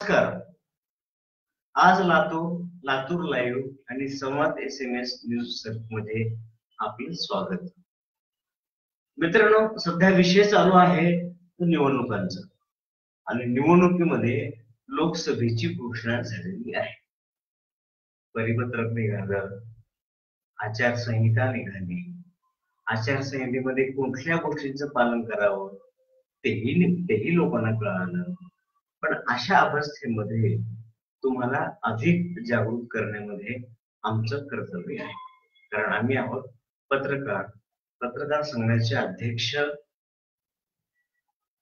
नमस्कार. आज लातूर लाईव्ह आणि संवाद SMS न्यूज मध्ये आपले स्वागत. मित्रांनो, सध्या विषय चालू आहे निवडणुकांचा आणि निवडणुकीमध्ये लोकसभेची घोषणा झालेली आहे. परिपत्रक निघालं, आचारसंहिता निघाली. आचारसंहितेमध्ये कुठल्या गोष्टींचं पालन करावं तेही लोकांना कळालं. पण अशा अवस्थेमध्ये तुम्हाला अधिक जागरूक करण्यामध्ये आमचं कर्तव्य आहे, कारण आम्ही आहोत पत्रकार संघाचे अध्यक्ष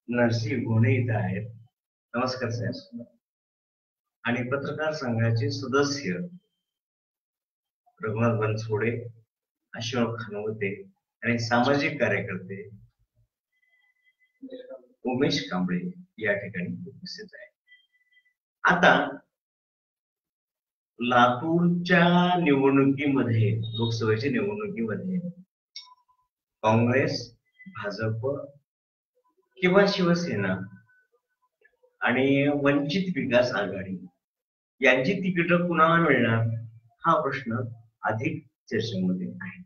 नरसी घोणे इथं आहेत. नमस्कार साहेब. आणि पत्रकार संघाचे सदस्य रघुनाथ बनसोडे, अशोक खानवते आणि सामाजिक कार्यकर्ते उमेश कांबळे या ठिकाणी उपस्थित आहे. आता लातूरच्या निवडणुकीमध्ये, लोकसभेच्या निवडणुकीमध्ये काँग्रेस, भाजप किंवा शिवसेना आणि वंचित विकास आघाडी यांची तिकीट कुणाला मिळणार हा प्रश्न अधिक चर्चेमध्ये आहे.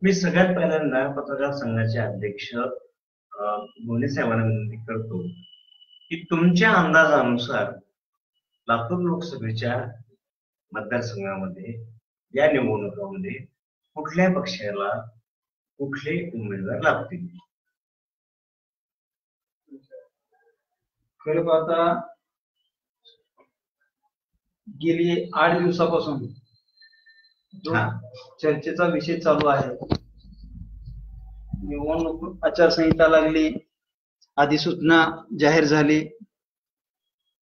मी सगळ्यात पहिल्यांदा पत्रकार संघाचे अध्यक्ष घोणे साहेबांना विनंती करतो की तुमच्या अंदाजानुसार लातूर लोकसभेच्या मतदारसंघामध्ये या निवडणुकामध्ये कुठल्या पक्षाला कुठले उमेदवार लागतील? खरं पाहता गेली 8 दिवसापासून जो चर्चेचा विषय चालू आहे, निवडणूक आचारसंहिता लागली, अधिसूचना जाहीर झाली,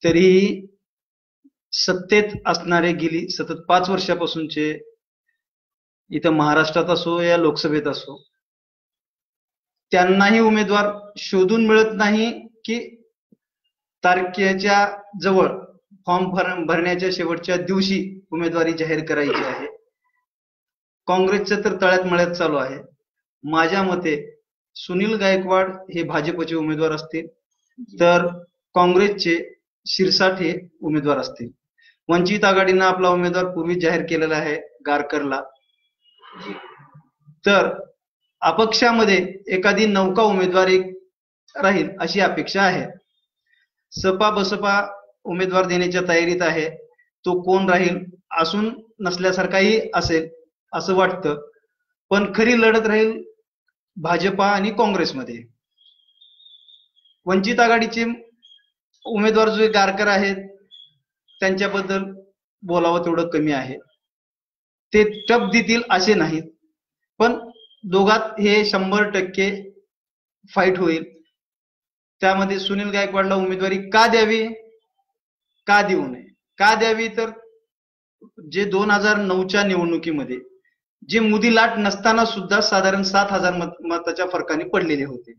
तरीही सत्तेत असणारे गेली सतत 5 वर्षापासूनचे इथं महाराष्ट्रात असो या लोकसभेत असो, त्यांनाही उमेदवार शोधून मिळत नाही की तारखेच्या जवळ फॉर्म भरण्याच्या शेवटच्या दिवशी उमेदवारी जाहीर करायची आहे. काँग्रेसचं तर तळ्यात मळ्यात चालू आहे. माझ्या मते सुनील गायकवाड हे भाजपचे उमेदवार असतील, तर काँग्रेसचे शिरसाट हे उमेदवार असतील. वंचित आघाडीनं आपला उमेदवार पूर्वी जाहीर केलेला आहे गारकरला. तर अपक्षामध्ये एखादी नौका उमेदवारी राहील अशी अपेक्षा आहे. सपा बसपा उमेदवार देण्याच्या तयारीत आहे. तो कोण राहील असून नसल्यासारखाही असेल असं वाटतं, पण खरी लढत राहील भाजपा आणि काँग्रेसमध्ये. वंचित आघाडीचे उमेदवार जे गारकर आहेत त्यांच्याबद्दल बोलावं तेवढं कमी आहे. ते टप देतील असे नाहीत, पण दोघात हे 100% फाईट होईल. त्यामध्ये सुनील गायकवाडला उमेदवारी का द्यावी, का देऊ नये? का द्यावी तर जे 2009च्या निवडणुकीमध्ये जे मोदी लाट नसताना सुद्धा साधारण 7,000 मताच्या फरकाने पडलेले होते.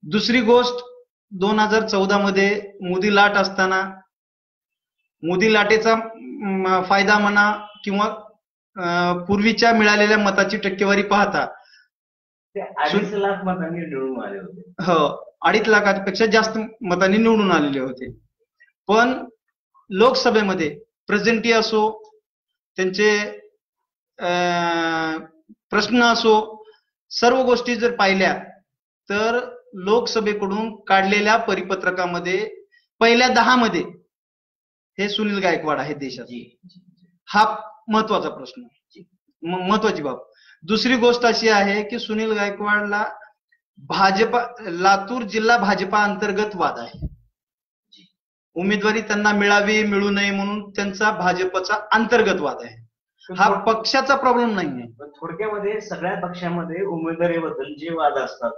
दुसरी गोष्ट, 2014 मध्ये मोदी लाट असताना मोदी लाटेचा फायदा म्हणा किंवा पूर्वीच्या मिळालेल्या मताची टक्केवारी पाहता 2.5 लाख मतांनी निवडून आले होते. हो, 2.5 लाखापेक्षा जास्त मतांनी निवडून आलेले होते. पण लोकसभेमध्ये प्रेझेंटी असो, त्यांचे प्रश्न असो, सर्व गोष्टी जर पाहिल्या तर लोकसभेकडून काढलेल्या परिपत्रकामध्ये पहिल्या 10 मध्ये हे सुनील गायकवाड आहे देशात. हा महत्वाचा प्रश्न, महत्वाची बाब. दुसरी गोष्ट अशी आहे की सुनील गायकवाडला भाजपा, लातूर जिल्हा भाजपा अंतर्गत वाद आहे. उमेदवारी त्यांना मिळावी मिळू नये म्हणून त्यांचा भाजपचा अंतर्गत वाद आहे. हा पक्षाचा प्रॉब्लेम नाही आहे. थोडक्यामध्ये सगळ्या पक्षामध्ये उमेदवारीबद्दल जे वाद असतात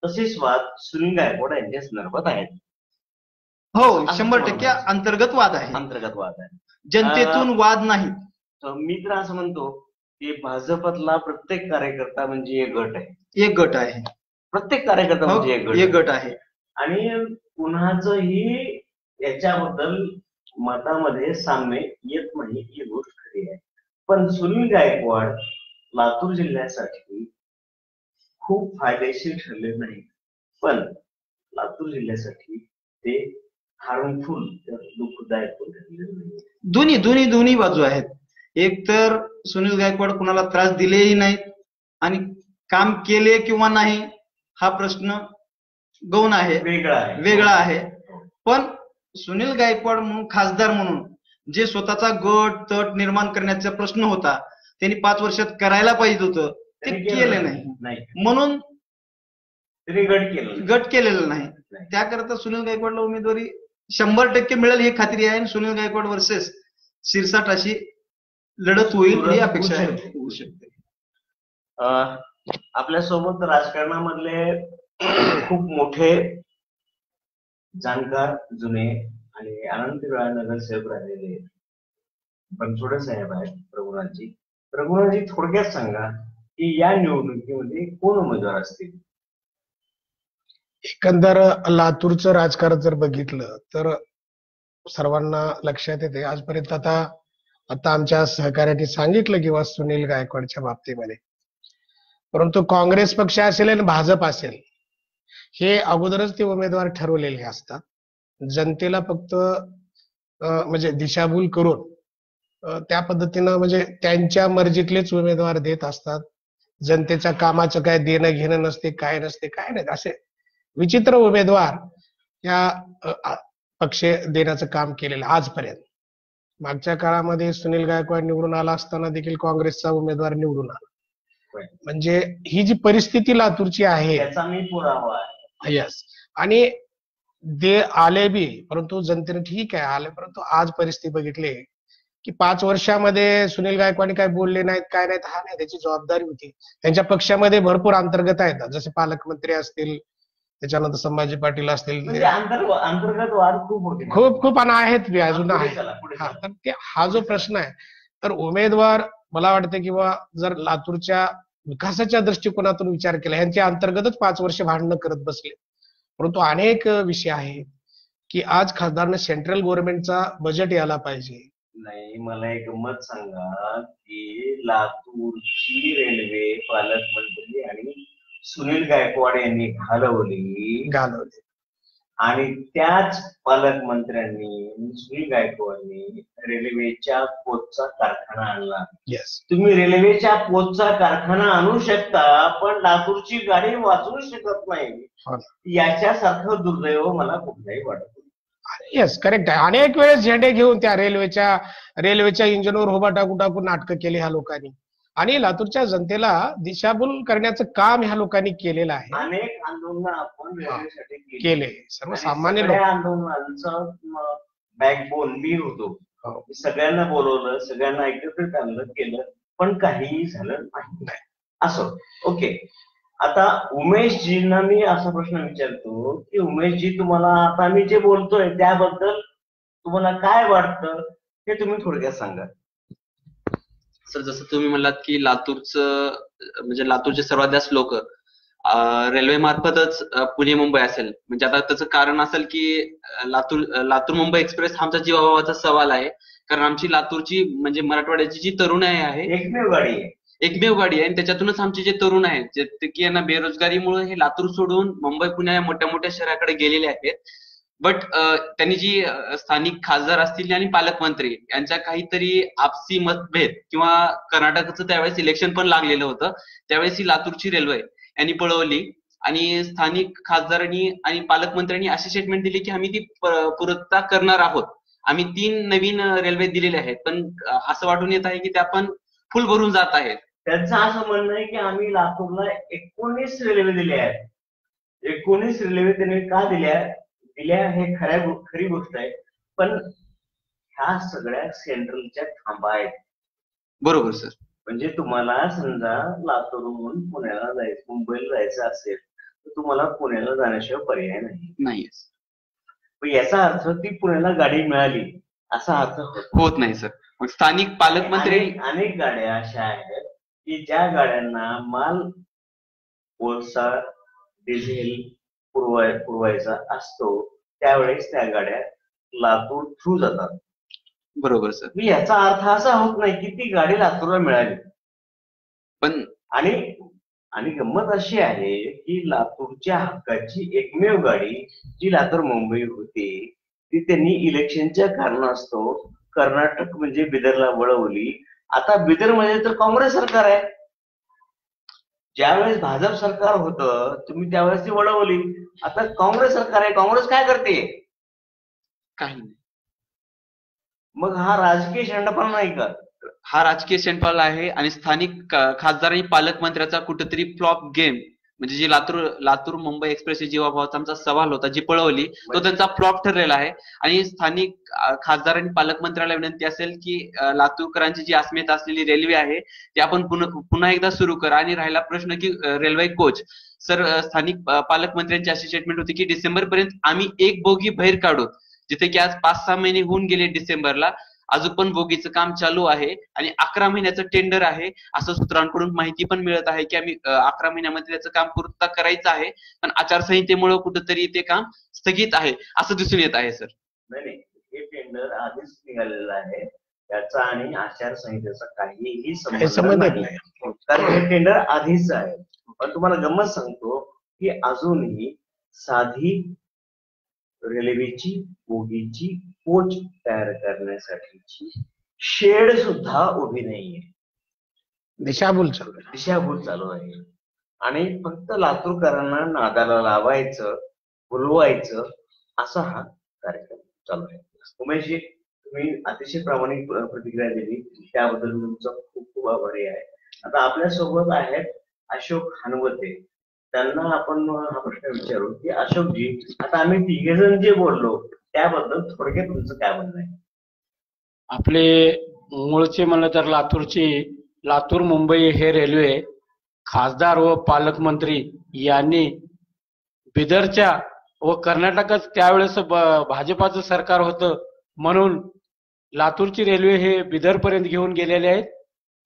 तसेच वाद सुनील गायकवाड यांच्या संदर्भात आहेत. हो, 100% अंतर्गत वाद आहे. अंतर्गत वाद आहे, जनतेतून वाद नाही. मी तर असं म्हणतो की भाजपतला प्रत्येक कार्यकर्ता म्हणजे एक गट आहे. एक गट आहे. प्रत्येक कार्यकर्ता म्हणजे एक गट आहे. आणि कुणाचंही याच्याबद्दल मतामध्ये साम्य येत नाही, ही गोष्ट खरी आहे. पण सुनील गायकवाड लातूर जिल्ह्यासाठी खूप फायदेशीर ठरले नाही, पण लातूर जिल्ह्यासाठी ते हार्मफुल दुःखदायक ठरलेलं नाही. दोन्ही बाजू आहेत. एक तर सुनील गायकवाड कुणाला त्रास दिलेही नाहीत आणि काम केले किंवा नाही हा प्रश्न गौण आहे, वेगळा आहे. पण सुनील गायकवाड म्हणून खासदार म्हणून जे स्वतःचा गट तट निर्माण करण्याचा प्रश्न होता त्यांनी 5 वर्षात करायला पाहिजे होतं, ते केले नाही. म्हणून गट केलेला नाही. त्याकरता सुनील गायकवाडला उमेदवारी 100% मिळेल ही खात्री आहे. सुनील गायकवाड वर्सेस शिरसाट अशी लढत होईल ही अपेक्षा आहे. होऊ शकते. आपल्यासोबत राजकारणामधले खूप मोठे जाणकार जुने आणि अनंत वेळा नगरसेवक राहिलेले बनसोडे साहेब आहेत रघुनाथजी थोडक्यात सांगा की या निवडणुकीमध्ये कोण उमेदवार असतील? एकंदर लातूरचं राजकारण जर बघितलं तर सर्वांना लक्षात येते आजपर्यंत आता आमच्या सहकार्याने सांगितलं किंवा सुनील गायकवाडच्या बाबतीमध्ये, परंतु काँग्रेस पक्ष असेल आणि भाजप असेल हे अगोदरच ते उमेदवार ठरवलेले असतात. जनतेला फक्त म्हणजे दिशाभूल करून त्या पद्धतीनं म्हणजे त्यांच्या मर्जीतलेच उमेदवार देत असतात. जनतेच्या कामाचं काय देणं घेणं नसते, काय नाही, असे विचित्र उमेदवार या पक्ष देण्याचं काम केलेलं आजपर्यंत. मागच्या काळामध्ये सुनील गायकवाड निवडून आला असताना देखील काँग्रेसचा उमेदवार निवडून आला. म्हणजे ही जी परिस्थिती लातूरची आहे त्याचा मी पुरावा आहे. यस. आणि ते आले बी, परंतु जनतेने ठीक आहे आले, परंतु आज परिस्थिती बघितली की 5 वर्षामध्ये सुनील गायकवाड काय बोलले नाहीत, काय नाहीत, हा नाही त्याची जबाबदारी होती. त्यांच्या पक्षामध्ये भरपूर अंतर्गत आहेत, जसे पालकमंत्री असतील, त्याच्यानंतर संभाजी पाटील असतील, म्हणजे अंतर्गत वाद खूप आणि आहेत बी अजून आहे. तर ते हा जो प्रश्न आहे तर उमेदवार मला वाटतं किंवा जर लातूरच्या विकासाच्या दृष्टिकोनातून विचार केला यांच्या अंतर्गतच 5 वर्ष भांडणं करत बसले. परंतु अनेक विषय आहेत की आज खासदारने सेंट्रल गव्हर्नमेंटचा बजेट यायला पाहिजे. नाही, मला एक गंमत सांगा की लातूरची रेल्वे पालकमंत्री आणि सुनील गायकवाड यांनी घालवली आणि त्याच पालकमंत्र्यांनी सुनील गायकवाडनी रेल्वेच्या कोचचा कारखाना आणला. तुम्ही रेल्वेच्या कोचचा कारखाना आणू शकता पण लातूरची गाडी वाचवू शकत नाही. याच्यासारखं दुर्दैव मला कुठलाही वाटत नाही. येस, करेक्ट आहे. अनेक वेळेस झेंडे घेऊन त्या रेल्वेच्या इंजिनवर उभा टाकून नाटकं केली ह्या लोकांनी आणि लातूरच्या जनतेला दिशाभूल करण्याचं काम ह्या लोकांनी केलेलं आहे. अनेक आंदोलन आपण रेल्वेसाठी केले. सर्वसामान्य लोक आंदोलनांचं बॅकबोन मी होतो. सगळ्यांना बोलवलं, सगळ्यांना एकत्रित आणलं, केलं, पण काहीही झालं नाही. असं ओके. आता उमेशजींना मी असा प्रश्न विचारतो की उमेशजी, तुम्हाला आता मी जे बोलतोय त्याबद्दल तुम्हाला काय वाटतं हे तुम्ही थोडक्यात सांगा. सर, जसं तुम्ही म्हणलात की लातूरचं म्हणजे लातूरचे सर्वात जास्त लोक रेल्वे मार्फतच पुणे मुंबई असेल, म्हणजे आता त्याचं कारण असेल की लातूर मुंबई एक्सप्रेस हा आमचा जीवाभावाचा सवाल आहे. कारण आमची लातूरची म्हणजे मराठवाड्याची जी तरुणाई आहे एकमेव गाडी आहे आणि त्याच्यातूनच आमचे जे तरुण आहेत जे की यांना बेरोजगारीमुळे हे लातूर सोडून मुंबई पुणे या मोठ्या मोठ्या शहराकडे गेलेले आहेत. बट त्यांनी जी स्थानिक खासदार असतील आणि पालकमंत्री यांच्या काहीतरी आपसी मतभेद किंवा कर्नाटकचं त्यावेळेस इलेक्शन पण लागलेलं होतं, त्यावेळेस ही लातूरची रेल्वे यांनी पळवली आणि स्थानिक खासदारांनी आणि पालकमंत्र्यांनी अशी स्टेटमेंट दिली की आम्ही ती पूर्तता करणार आहोत. आम्ही 3 नवीन रेल्वे दिलेले आहेत, पण असं वाटून येत आहे की त्या पण फुल भरून जात आहेत. त्यांचं असं म्हणणं आहे की आम्ही लातूरला 19 रेल्वे दिल्या आहेत. 19 रेल्वे त्यांनी का दिल्या हे खरी गोष्ट आहे, पण ह्या सगळ्या सेंट्रलच्या थांबा आहेत. बरोबर सर. म्हणजे तुम्हाला समजा लातूरहून पुण्याला जायचं, मुंबईला जायचं असेल तर तुम्हाला पुण्याला जाण्याशिवाय पर्याय नाही. याचा अर्थ ती पुण्याला गाडी मिळाली असा अर्थ होत नाही सर. मग स्थानिक पालकमंत्री अनेक गाड्या अशा आहेत की ज्या गाड्यांना माल कोळसा डिझेल पुरवायचा असतो त्यावेळेस त्या गाड्या लातूर थ्रू जातात. बरोबर सर. याचा अर्थ असा होत नाही की ती गाडी लातूरला मिळाली. पण आणि गंमत अशी आहे की लातूरच्या हक्काची एकमेव गाडी जी लातूर मुंबई होती ती त्यांनी इलेक्शनच्या कारणास्तव कर्नाटक म्हणजे बिदरला वळवली. आता बिदरमध्ये तर काँग्रेस सरकार आहे. ज्यावेळेस भाजप सरकार होतं तुम्ही त्यावेळेस ती वळवली. आता काँग्रेस सरकार आहे, काँग्रेस काय करते? काही नाही. मग हा राजकीय शेंडपणा नाही का? हा राजकीय शेंडपाला आहे आणि स्थानिक खासदार आणि पालकमंत्र्याचा कुठेतरी फ्लॉप गेम, म्हणजे जी लातूर मुंबई एक्सप्रेस जीवाभावाचा आमचा सवाल होता, जी पळवली, तो त्यांचा फ्लॉप ठरलेला आहे. आणि स्थानिक खासदार आणि पालकमंत्र्याला विनंती असेल की लातूरकरांची जी अस्मिता असलेली रेल्वे आहे ती आपण पुन्हा एकदा सुरू करा. आणि राहिला प्रश्न की रेल्वे कोच, सर स्थानिक पालकमंत्र्यांची अशी स्टेटमेंट होती की डिसेंबर पर्यंत आम्ही एक बोगी बाहेर काढू, जिथे की आज 5-6 महिने होऊन गेले डिसेंबरला, अजून पण बोगीचं काम चालू आहे आणि 11 महिन्याचं टेंडर आहे असं सूत्रांकडून माहिती पण मिळत आहे की आम्ही 11 महिन्यामध्ये त्याचं काम पूर्तता करायचं आहे, पण आचारसंहितेमुळे कुठंतरी ते काम स्थगित आहे असं दिसून येत आहे. सर नाही, हे टेंडर आधीच निघालेलं आहे, त्याचा आणि आचारसंहितेचा काहीही संबंध नाही, कारण हे टेंडर आधीच आहे. पण तुम्हाला गंमत सांगतो की अजूनही साधी रेल्वेची बोगीची कोच तयार करण्यासाठीची शेड सुद्धा उभी नाहीये. दिशाभूल चालू आहे. आणि फक्त लातूरकरांना नादाला लावायचं, बोलवायचं असा हा कार्यक्रम चालू आहे. उमेशजी, तुम्ही अतिशय प्रामाणिक प्रतिक्रिया दिली, त्याबद्दल तुमचा खूप खूप आभारी आहे. आता आपल्या सोबत आहेत अशोक हनवते. त्यांना आपण हा प्रश्न विचारू की अशोकजी, आता आम्ही तिघेजण जे बोललो त्याबद्दल थोडक्यात तुमचं काय म्हणणं आहे? आपले मूळचे म्हणलं तर लातूर मुंबई हे रेल्वे खासदार व पालकमंत्री यांनी बिदरच्या व कर्नाटकात त्यावेळेस भाजपाचं सरकार होतं म्हणून लातूरची रेल्वे हे बिदरपर्यंत घेऊन गेलेले आहेत.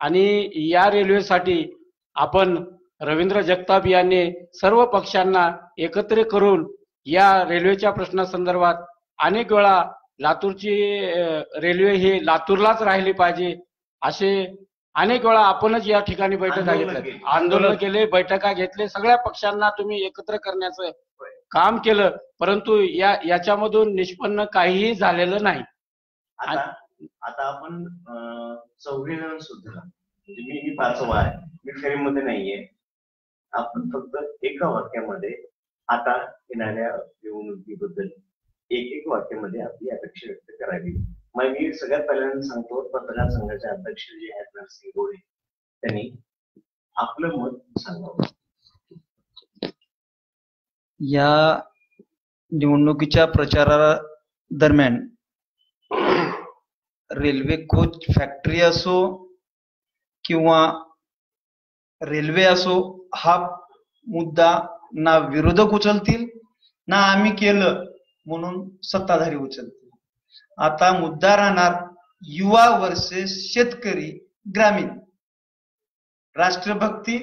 आणि या रेल्वेसाठी आपण रवींद्र जगताप यांनी सर्व पक्षांना एकत्र करून या रेल्वेच्या प्रश्नासंदर्भात अनेक वेळा लातूरची रेल्वे ही लातूरलाच राहिली पाहिजे असे अनेक वेळा आपणच या ठिकाणी बैठका घेतल्या, आंदोलन केले, बैठका घेतले, सगळ्या पक्षांना तुम्ही एकत्र करण्याचं काम केलं, परंतु याच्यामधून निष्पन्न काहीही झालेलं नाही. आता आपण 4 जण सुद्धा, मी 5वा आहे, मी फ्रेममध्ये नाहीये, आपण फक्त एका वाक्यामध्ये आता येणाऱ्या निवडणुकीबद्दल एक वाक्यामध्ये आपली अपेक्षा व्यक्त करावी. मग मी सगळ्यात पहिल्यांदा सांगतो, पत्रकार संघाचे अध्यक्ष जे आहेत नरसिंह गोळे, त्यांनी आपलं मत सांगावं. या निवडणुकीच्या प्रचारा दरम्यान रेल्वे कोच फॅक्टरी असो किंवा रेल्वे असो, हा मुद्दा ना विरोधक उचलतील ना आम्ही केलं म्हणून सत्ताधारी उचलतील. आता मुद्दा राहणार युवा वर्सेस शेतकरी ग्रामीण, राष्ट्रभक्ती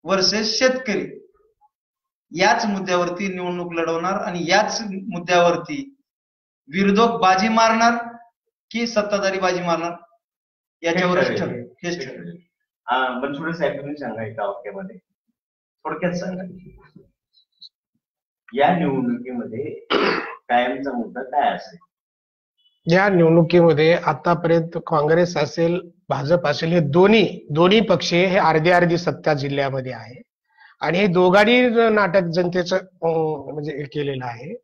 वर्सेस शेतकरी, याच मुद्द्यावरती निवडणूक लढवणार आणि याच मुद्द्यावरती विरोधक बाजी मारणार की सत्ताधारी बाजी मारणार याच्यावरच ठरेल. हेच ठरेल. बनसोडे साहेब, तुम्ही सांगा एका वाक्यामध्ये, थोडक्यात सांगा, या निवडणुकीमध्ये कायमचा मुद्दा काय असेल? या निवडणुकीमध्ये आतापर्यंत काँग्रेस असेल भाजप असेल हे दोन्ही पक्ष हे अर्धी सत्ता जिल्ह्यामध्ये आहे आणि हे दोघांनी नाटक जनतेचं म्हणजे केलेलं आहे.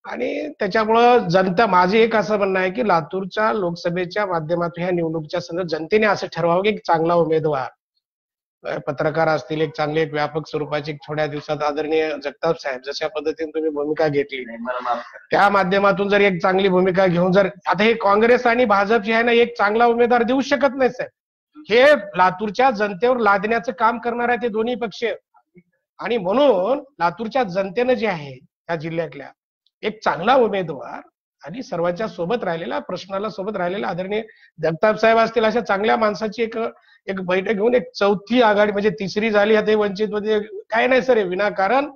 आणि त्याच्यामुळं जनता, माझे एक असं म्हणणं आहे की लातूरच्या लोकसभेच्या माध्यमातून ह्या निवडणुकीच्या संदर्भात जनतेने असं ठरवावं की एक चांगला उमेदवार, पत्रकार असतील, एक चांगले एक व्यापक स्वरूपाची थोड्या दिवसात आदरणीय जगताप साहेब जशा पद्धतीने तुम्ही भूमिका घेतली त्या माध्यमातून जर एक चांगली भूमिका घेऊन जर, आता हे काँग्रेस आणि भाजप जे आहे ना, एक चांगला उमेदवार देऊ शकत नाही साहेब. हे लातूरच्या जनतेवर लादण्याचं काम करणार आहे ते दोन्ही पक्ष. आणि म्हणून लातूरच्या जनतेनं जे आहे त्या जिल्ह्यातल्या एक चांगला उमेदवार आणि सर्वांच्या सोबत राहिलेला, प्रश्नाला सोबत राहिलेला आदरणीय जगताप साहेब असतील अशा चांगल्या माणसाची एक बैठक घेऊन एक चौथी आघाडी, म्हणजे तिसरी झाली आता वंचित मध्ये काय नाही सर, विनाकारण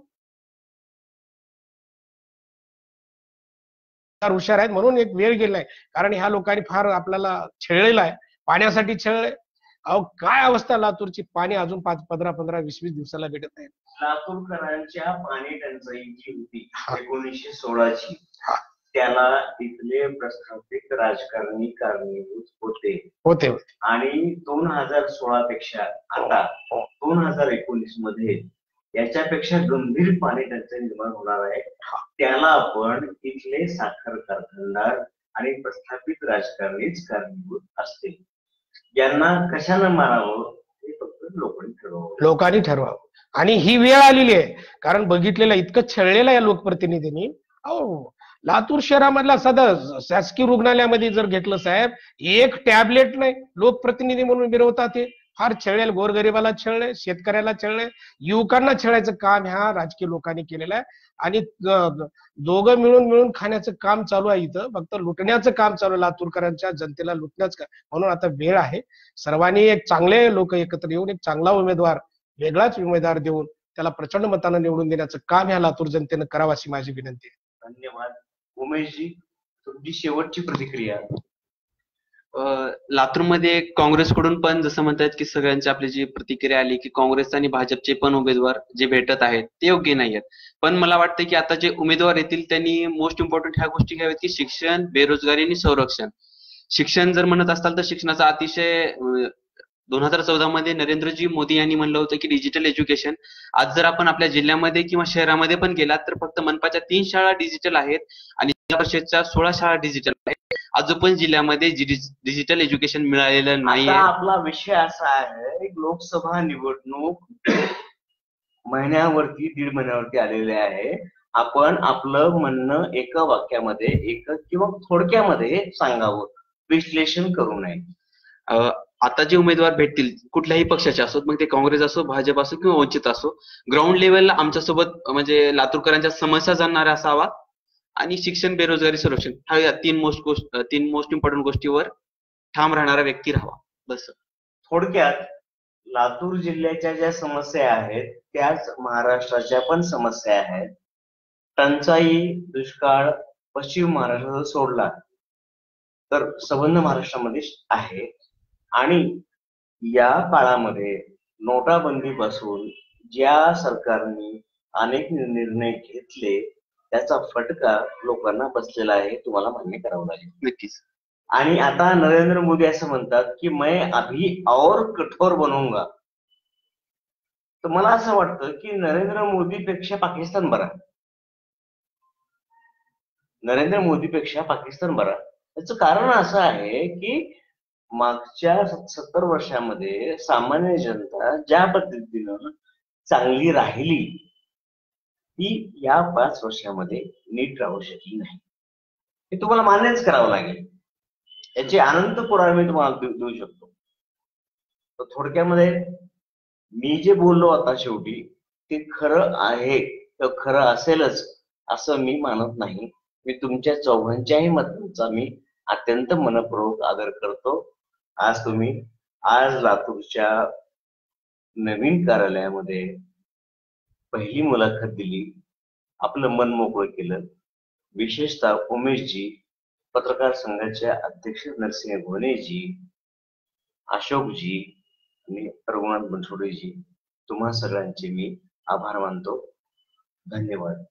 हुशार आहेत म्हणून एक वेळ गेलाय. कारण ह्या लोकांनी फार आपल्याला छळलेला आहे, पाण्यासाठी छळलंय. अहो काय अवस्था लातूरची, पाणी अजून 15-20 दिवसाला भेटत नाही. लातूरकरांच्या पाणी टंचाई जी होती 1916ची, त्याला इथले प्रस्थापित राजकारणी कारणीभूत होते. आणि 2016 पेक्षा आता 2019 मध्ये याच्यापेक्षा गंभीर पाणी टंचाई निर्माण होणार आहे. त्याला आपण इथले साखर कारखानदार आणि प्रस्थापित राजकारणीच कारणीभूत असतील. यांना कशाला मारावं हे फक्त लोकांनी ठरवावं. आणि ही वेळ आलेली आहे, कारण बघितलेलं इतकं छळलेलं या लोकप्रतिनिधींनी. अहो, लातूर शहरामधला साधा शासकीय रुग्णालयामध्ये जर घेतलं साहेब, एक टॅबलेट नाही. लोकप्रतिनिधी म्हणून मिरवतात ते. फार छळले, गोरगरिबाला छळले, शेतकऱ्याला छळले, युवकांना छळायचं काम ह्या राजकीय लोकांनी केलेलं आहे. आणि दोघं मिळून खाण्याचं काम चालू आहे. इथं फक्त लुटण्याचं काम चालू आहे, लातूरकरांच्या जनतेला लुटण्याचं. म्हणून आता वेळ आहे, सर्वांनी एक चांगले लोक एकत्र येऊन एक चांगला उमेदवार, वेगळाच उमेदवार देऊन त्याला प्रचंड मतानं निवडून देण्याचं काम ह्या लातूर जनतेनं करावं अशी माझी विनंती आहे. धन्यवाद. उमेशजी, तुमची शेवटची प्रतिक्रिया. लातूरमध्ये काँग्रेसकडून पण जसं म्हणतात की सगळ्यांची आपली जी प्रतिक्रिया आली की काँग्रेस आणि भाजपचे पण उमेदवार जे भेटत आहेत ते योग्य नाही आहेत. पण मला वाटतं की आता जे उमेदवार येतील त्यांनी मोस्ट इम्पॉर्टंट ह्या गोष्टी घ्याव्यात की शिक्षण, बेरोजगारी आणि संरक्षण. शिक्षण जर म्हणत असाल तर शिक्षणाचा अतिशय 2014 मध्ये नरेंद्रजी मोदी यांनी म्हणलं होतं की डिजिटल एज्युकेशन. आज जर आपण आपल्या जिल्ह्यामध्ये किंवा शहरामध्ये पण गेलात तर फक्त मनपाच्या 3 शाळा डिजिटल आहेत आणि जिल्हा परिषदच्या 16 शाळा डिजिटल आहेत. अजून पण जिल्ह्यामध्ये डिजिटल एज्युकेशन मिळालेलं नाहीये. आपला विषय असा आहे, लोकसभा निवडणूक दीड महिन्यावरती आलेले आहे. आपण आपलं म्हणणं एका वाक्यामध्ये, एक किंवा थोडक्यामध्ये सांगावं, विश्लेषण करू नये. आता जे उमेदवार भेटतील कुठल्याही पक्षाचे असो, मग ते काँग्रेस असो, भाजप असो किंवा वंचित असो, ग्राउंड लेवलला आमच्यासोबत म्हणजे लातूरकरांच्या समस्या जाणणारा असावा आणि शिक्षण, बेरोजगारी, संरक्षण ह्या 3 मोस्ट इम्पॉर्टंट गोष्टीवर ठाम राहणारा व्यक्ती राहावा. बस. थोडक्यात लातूर जिल्ह्याच्या ज्या समस्या आहेत त्याच महाराष्ट्राच्या पण समस्या आहेत. टंचाई, दुष्काळ पश्चिम महाराष्ट्र सोडला तर संबंध महाराष्ट्रामध्ये आहे. आणि या काळामध्ये नोटाबंदीपासून ज्या सरकारने अनेक निर्णय घेतले त्याचा फटका लोकांना बसलेला आहे, तुम्हाला मान्य करावं लागेल. नक्कीच. आणि आता नरेंद्र मोदी असं म्हणतात की मैं अभी और कठोर बनूंगा. तर मला असं वाटतं की नरेंद्र मोदीपेक्षा पाकिस्तान बरा. नरेंद्र मोदीपेक्षा पाकिस्तान बरा. याचं कारण असं आहे की मागच्या 70 वर्षामध्ये सामान्य जनता ज्या पद्धतीनं चांगली राहिली ती या 5 वर्षामध्ये नीट राहू शकली नाही. हे तुम्हाला मान्यच करावं लागेल. याचे अनंत पुरावे मी तुम्हाला देऊ शकतो. तर थोडक्यामध्ये मी जे बोललो आता शेवटी ते खरं आहे, तर खरं असेलच असं मी मानत नाही. मी तुमच्या चौघांच्याही मतांचा मी अत्यंत मनपूर्वक आदर करतो. आज लातूरच्या नवीन कार्यालयामध्ये पहिली मुलाखत दिली, आपलं मन मोकळं केलं. विशेषतः उमेशजी, पत्रकार संघाच्या अध्यक्ष नरसिंह घोणेजी, अशोकजी आणि रघुनाथ बनसोडेजी, तुम्हा सगळ्यांचे मी आभार मानतो. धन्यवाद.